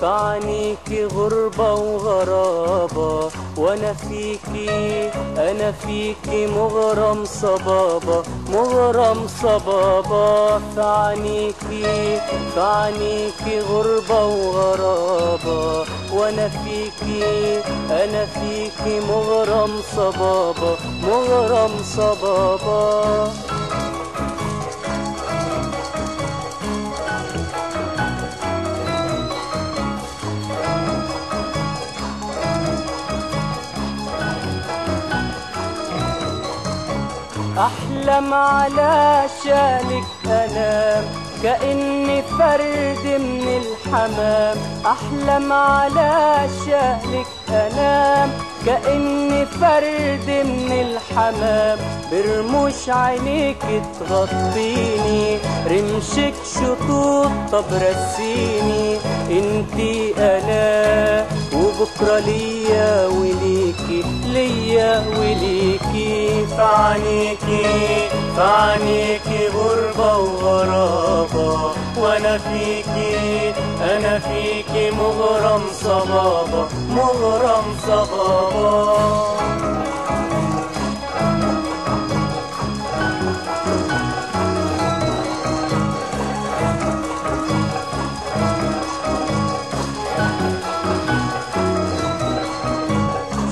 فعنيكي غربة وغرابة، وانا فيكي مغرم صبابة، مغرم صبابة. فعنيكي غربة وغرابة، وانا فيكي مغرم صبابة، مغرم صبابة. أحلم على شالك أنام كأني فرد من الحمام، أحلم على شالك أنام كأني فرد من الحمام. برموش عينيك تغطيني، رمشك شطوط، طب رسيني انتي أنا وبكرة ليا وليكي، ليا وليكي. فعنيكي غربة وغرابة، وانا فيكي مغرم صبابة، مغرم صبابة.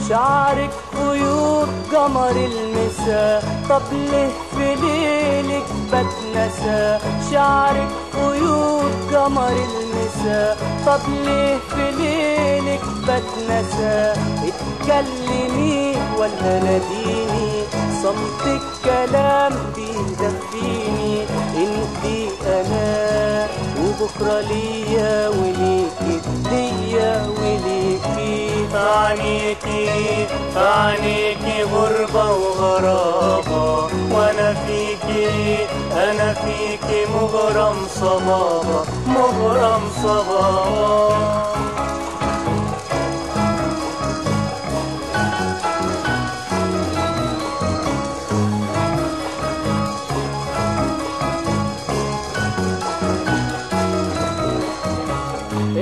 شعرك خيوط قمر المساء، طب ليه في ليلك بتنسى؟ شعرك خيوط قمر المساء، طب ليه في ليلك بتنسى؟ اتكلمي ولا ناديني، صمتك كلام بيدفيني انتي انا وبكرة ليا وليكي، ليا وليكي. فعنيكي غربة وغرابة، وانا فيكي مغرم صبابة، مغرم صبابة.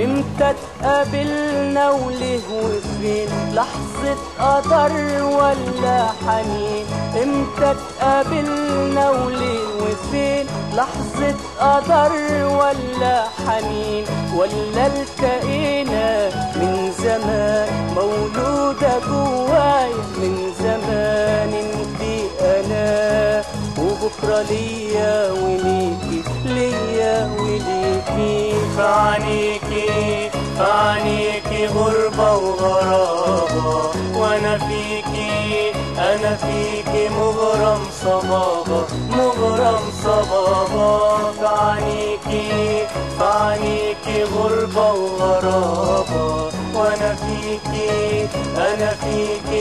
امتى اتقابلنا وليه وفين؟ لحظة قدر ولا حنين؟ امتى اتقابلنا وليه وفين؟ لحظة قدر ولا حنين؟ ولا التقينا من زمان، مولودة جوايا من زمان انتي انا وبكرة ليا وليكي، ليا وليكي. فعنيكي غربة وغرابة، وانا فيكي مغرم صبابة، مغرم صبابة. فعنيكي غربة وغرابة، وانا فيكي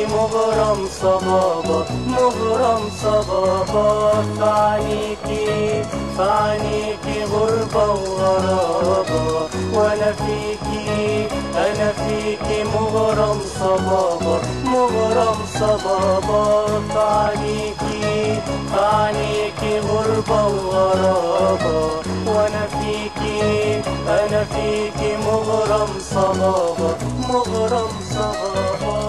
مغرم صبابة، مغرم صبابة. فعنيكي غربة وغرابة، وانا فيكي مغرم صبابة، مغرم صبابة. فعنيكي غربة وغرابة، وانا فيكي مغرم صبابة، مغرم صبابة.